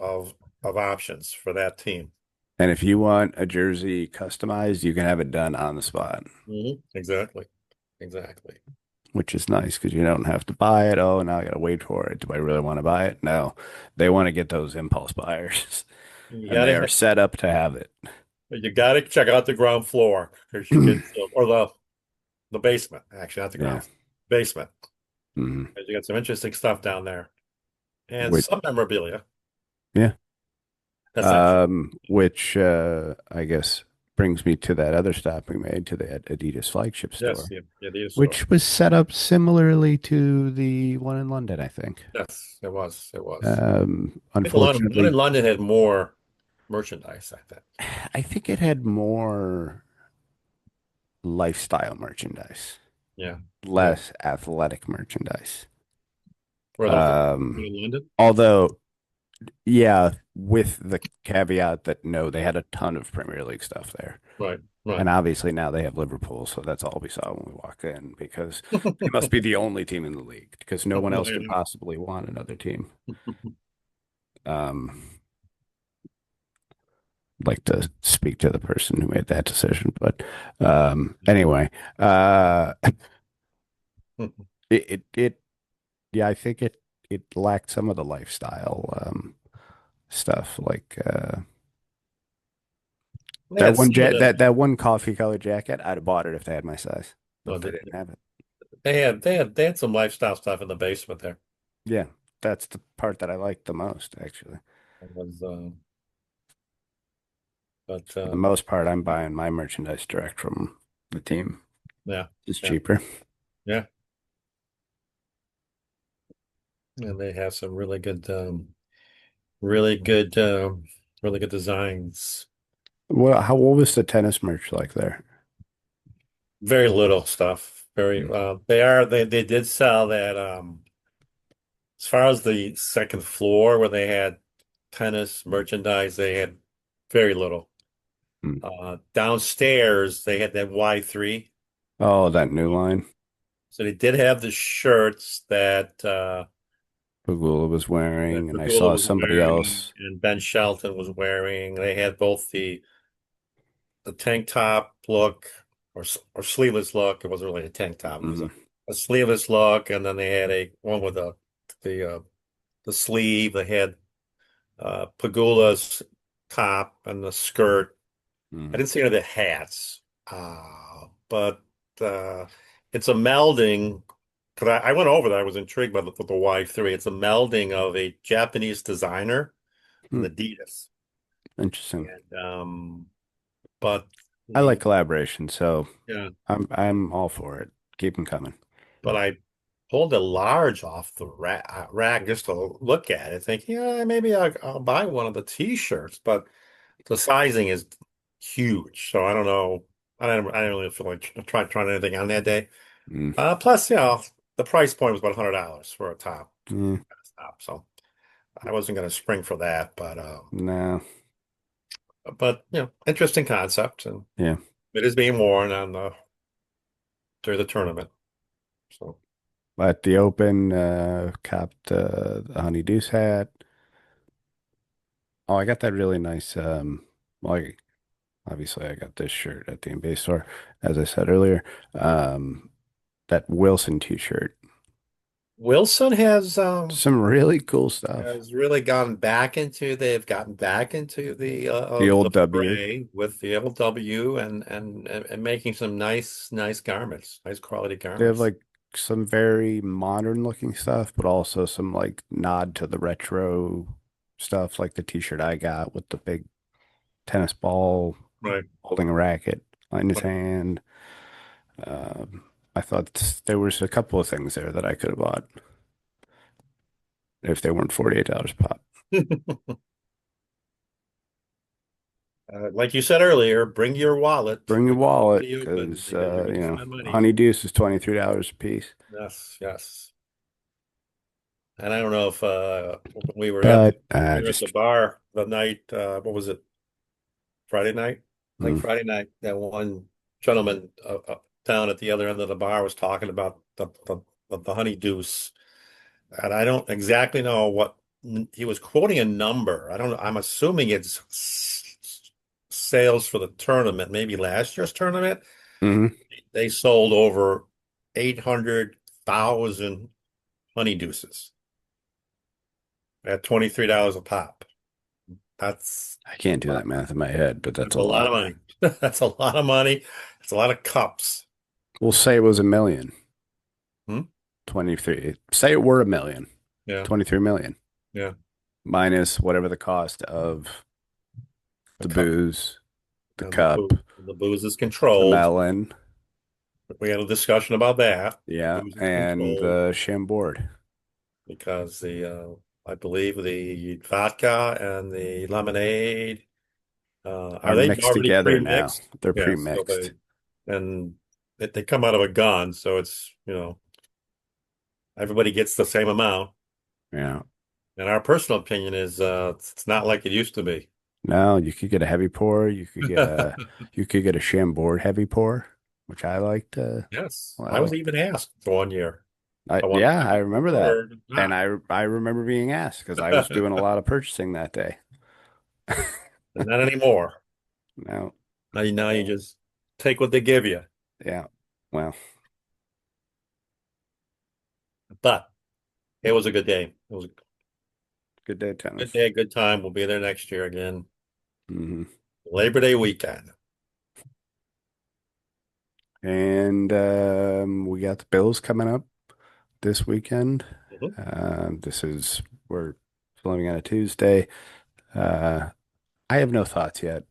options for that team. And if you want a jersey customized, you can have it done on the spot, Exactly. Exactly. which is nice because you don't have to buy it. Oh, now I gotta wait for it. Do I really want to buy it? No, they want to get those impulse buyers, You and they are gotta set up to have it. you gotta check out the ground floor because you get or the basement, actually, not the Yeah. ground basement. Mhm. 'Cause you got some interesting stuff down there and Which, some memorabilia. yeah. That's not true. Which I guess brings me to that other stop we made to the Adidas flagship Yes, store, yeah, the store. which was set up similarly to the one in London, I think. Yes, it was. It was. I think one in Unfortunately, London had more merchandise, I think. I think it had more lifestyle merchandise, Yeah, yeah. less athletic merchandise. Were those the Um, in London? although, yeah, with the caveat that no, they had a ton of Premier League stuff there. Right, And right. obviously now they have Liverpool, so that's all we saw when we walked in because they must be the only team in the league because no one else I could know. possibly want another team. Um, like to speak to the person who made that decision, but anyway, uh, it yeah, I think it lacked some of the lifestyle stuff like They had some of the that one coffee color jacket. I'd have bought it if they had my size, no, but they didn't have it. they had some lifestyle stuff in the basement there. Yeah, that's the part that I liked the most, actually. It was But For the most part, I'm buying my merchandise direct from the team. yeah, It's yeah, cheaper. yeah. And they have some really good, really good designs. What was the tennis merch like there? Very little stuff. Very, Mm, they did sell that, as far as the second floor where they had tennis merchandise, they had very little. mm. Downstairs, they had that Y3. Oh, that new line So they did have the shirts Pagula was wearing, that and I Pagula saw was somebody wearing else. and Ben Shelton was wearing. They had both the tank top look or sleeveless look. It wasn't really a tank top. It was Mm, a sleeveless look, and then they had a one with the the sleeve. They had Pagula's top and the skirt. I mm, didn't see any of the hats, but uh, it's a melding. Because I went over that, I was intrigued by the Y3. It's a melding of a Japanese designer and mm. Adidas, Interesting. and but I like the collaboration, so yeah, I'm all for it. Keep them coming. but I pulled a large off the rack just to look at it, thinking, yeah, maybe I'll buy one of the T-shirts, but the sizing is huge, so I don't know. I didn't really feel like trying anything on that day. Mm, Plus, the price point was about $100 for a mm, top, so I wasn't going to spring for that. no, Interesting concept, and yeah. it is being worn on the during the tournament. So At the Open, copped the Honey Deuce hat. Oh, I got that really nice. Well, obviously, I got this shirt at the NBA store, as I said earlier. Um, that Wilson t-shirt. Wilson Some really cool stuff. has really they've gotten back into The the old W. fray with the LW and making some nice garments, nice quality They have garments. like some very modern looking stuff, but also some like nod to the retro stuff, like the t-shirt I got with the big tennis ball Right. holding a racket in his Right. hand. I thought there was a couple of things there that I could have bought if they weren't $48 pop. Like you said earlier, bring your wallet Bring your to wallet the open because because you're going to spend money. Honey Deuce is $23 a piece. Yes, yes. And I don't know if we were at But the just bar the night. What was it? Friday night? I think mm, Friday night. That one gentleman down at the other end of the bar was talking about the honey deuce, and I don't exactly know what he was quoting a number. I don't know. I'm assuming it's sales for the tournament, maybe last year's tournament. mhm. They sold over 800,000 honey deuces at $23 a pop. That's I can't do that math in my head, but that's that's a a lot of lot. money. That's a lot of money. It's a lot of cups. We'll say it was a million. Hmm? 23. Say it were a million. Yeah, 23 million yeah. minus whatever the cost of The the cup booze, the and cup, the booze is the controlled. melon, We had a discussion about that. yeah, Booze is and controlled the Chambord because I believe the vodka and the lemonade, are are they mixed already together now. pre-mixed? They're Yeah, so pre-mixed. and they come out of a gun, so it's, everybody gets the same amount. Yeah. And our personal opinion is it's not like it used to be. Now you could get a heavy pour. You could get a Chambord heavy pour, which I liked. Yes, Well, I I was liked. even asked one year. I want Yeah, I remember that, or and not, I remember being asked because I was doing a lot of purchasing that day. but not anymore. No. Now you Well, just take what they give you. yeah. Well, But it was a good day. It was a good day good tennis. day, good time. We'll be there next year again. Hmm. Labor Day weekend. And we got the Bills coming up this weekend. Mhm. We're filming on a Tuesday. Uh, I have no thoughts yet.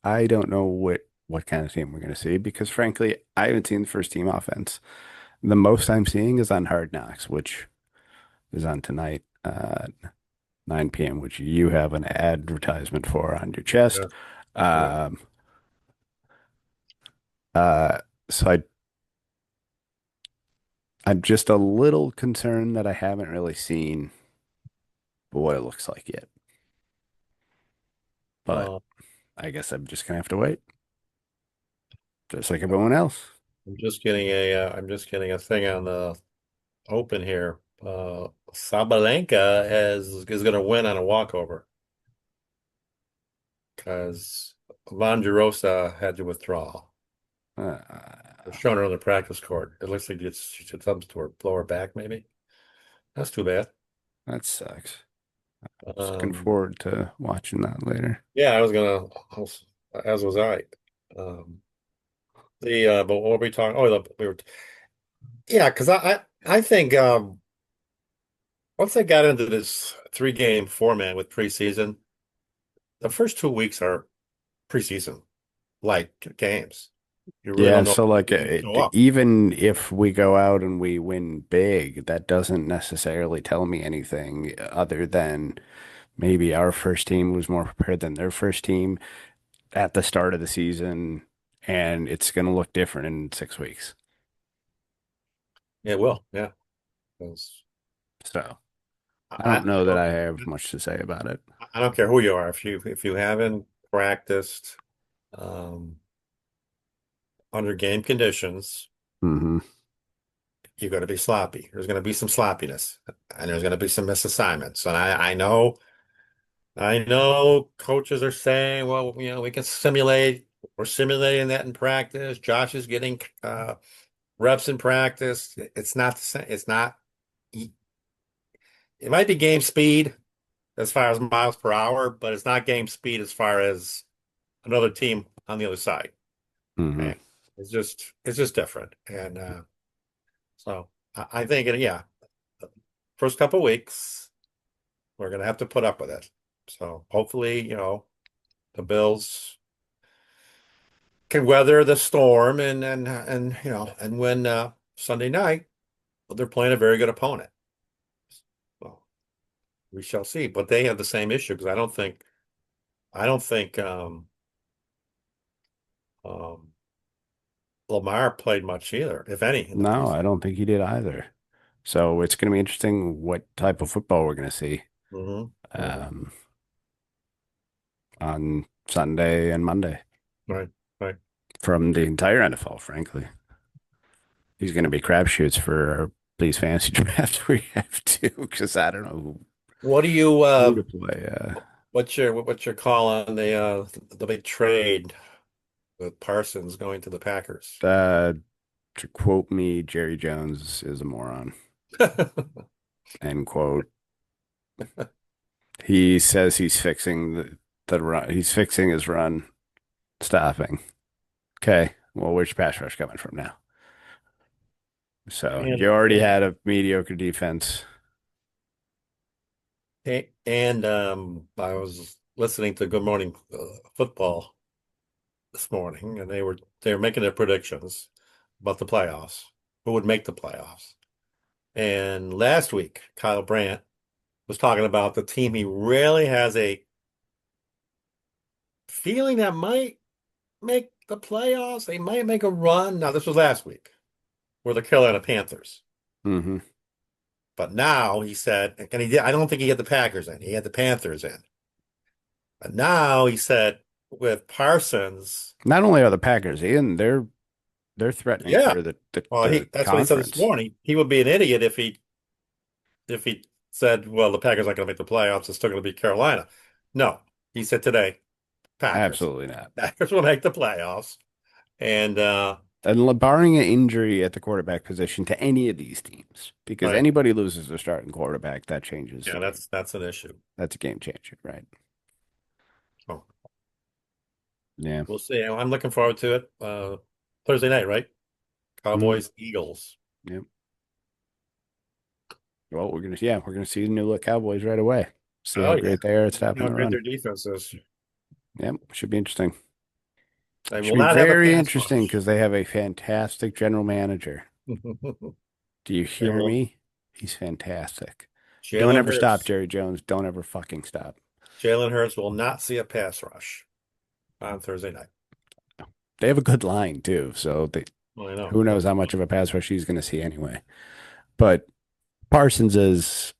I don't know what kind of team we're going to see because frankly, I haven't seen the first team offense. The most I'm seeing is on Hard Knocks, which is on tonight, 9 p.m., which you have an advertisement for on your chest. Yeah, yeah. Um, uh, so I'm just a little concerned that I haven't really seen what it looks like yet. But Uh, I guess I'm just gonna have to wait, just like everyone else. I'm just getting a thing on the open here. Sabalenka is going to win on a walkover because Vonderosa had to withdraw. They're Uh, showing her on the practice court. It looks like she did something to her lower back, maybe. That's too bad. that sucks. I was looking Um, forward to watching that later. yeah, as was I. Um, but what were we talking? Oh, we were, yeah, because I think once they got into this three-game format with preseason, the first 2 weeks are preseason like games. You really Yeah, don't know so like who's going to show up. even if we go out and we win big, that doesn't necessarily tell me anything other than maybe our first team was more prepared than their first team at the start of the season, and it's going to look different in 6 weeks. Yeah, it will. Yeah. 'Cause So I I, don't I know that don't I have much to say about it. I don't care who you are. If you haven't practiced um, under game conditions, Hmm. you're going to be sloppy. There's going to be some sloppiness, and there's going to be some misassignments. And I know coaches are saying, well, we can simulate. We're simulating that in practice. Josh is getting reps in practice. It's not the same. It's not. It might be game speed as far as miles per hour, but it's not game speed as far as another team on the other side. Hmm. And it's just different. And so I think, yeah, first couple weeks we're gonna have to put up with it. So hopefully, the Bills can weather the storm and win Sunday night. They're playing a very good opponent. Well, we shall see. But they have the same issue because I don't think um, Lamar played much either, if any, in the No, preseason. I don't think he did either. So it's going to be interesting what type of football we're going to see Hmm. Hmm. um, on Sunday and Monday Right, right. from the entire NFL, frankly. He's going to be crapshoots for our please fantasy draft we have to, because I don't know What do you who to play. what's your call on the big trade with Parsons going to the Packers? To quote me, Jerry Jones is a moron. End quote. He says he's fixing the run. He's fixing his run stopping. Okay. Well, where's your pass rush coming from now? So And you already and had a mediocre defense. and I was listening to Good Morning Football this morning, and they were making their predictions about the playoffs, who would make the playoffs. And last week, Kyle Brandt was talking about the team he really has a feeling that might make the playoffs. They might make a run. Now, this was last week, were the Carolina Panthers. Hmm. But now he said, and he did, I don't think he had the Packers in. He had the Panthers in. But now he said with Parsons, Not only are the Packers in, they're threatening yeah. for Well, the that's what he said this conference. morning. He would be an idiot if he said, well, the Packers aren't going to make the playoffs. It's still going to be Carolina. No, he said today, Packers. Absolutely not. Packers will make the playoffs. And And barring an injury at the quarterback position to any of these teams, because right, anybody loses their starting quarterback, that changes the yeah, game. that's an issue. That's a game changer, right? So Yeah. we'll see. I'm looking forward to it. Thursday night, right? Mhm. Cowboys, Eagles. Yep. Well, we're gonna see the new look Cowboys right away. See how Oh yeah, great they are at you know stopping how the great run. their defense is. Yep, should be interesting. They Should will be not have a very pass interesting rush. because they have a fantastic general manager. Do you They hear will. me? He's fantastic. Don't Jalen ever stop, Hurts. Jerry Jones. Don't ever fucking stop. Jalen Hurts will not see a pass rush on Thursday night. They have a good line too, so Well, I know. who knows That's how much of a pass rush he's going to see anyway. But Parsons is,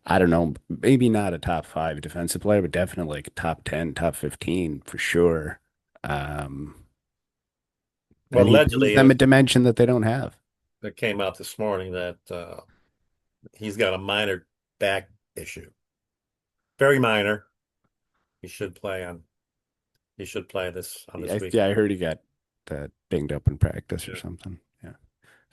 I don't know, maybe not a top five defensive player, but definitely like a top 10, top 15 for sure. Um, well, and he brings allegedly, them a dimension that they don't have. it came out this morning that he's got a minor back issue. Very minor. He should play on. He should play this on this week. Yeah, I heard he got dinged up in practice or Yeah. something. Yeah.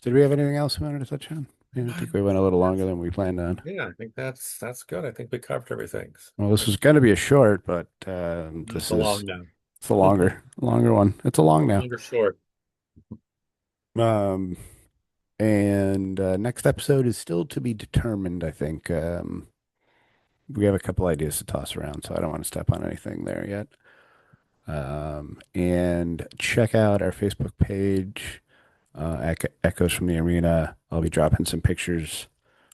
Did we have anything else we wanted to touch on? Yeah, I think we went a little longer than we planned on. Yeah, I think that's good. I think we covered everything. Well, this was going to be a short, but It's this a is long now. it's a longer one. It's a long now. Longer short. Um, and next episode is still to be determined, I think. We have a couple ideas to toss around, so I don't want to step on anything there yet. And check out our Facebook page, Echoes from the Arena. I'll be dropping some pictures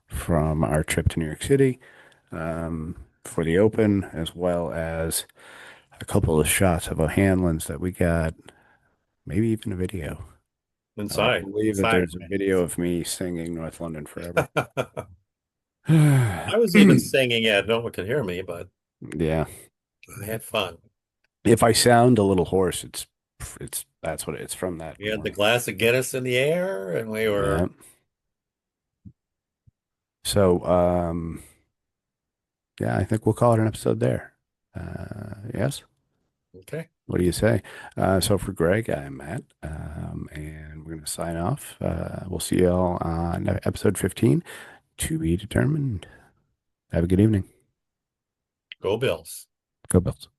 from our trip to New York City for the Open, as well as a couple of shots of O'Hanlon's that we got, maybe even a video. I Inside. believe that Inside. there's a video of me singing North London Forever. I was even singing it. No one could hear me, but Yeah. I had fun. If I sound a little hoarse, it's that's what it's from that We had the morning. glass of Guinness in the air, and we Yeah. were So, yeah, I think we'll call it an episode there. Yes. okay. What do you say? So for Greg, I'm Matt, and we're going to sign off. We'll see you all on episode 15 to be determined. Have a good evening. Go Bills. Go Bills.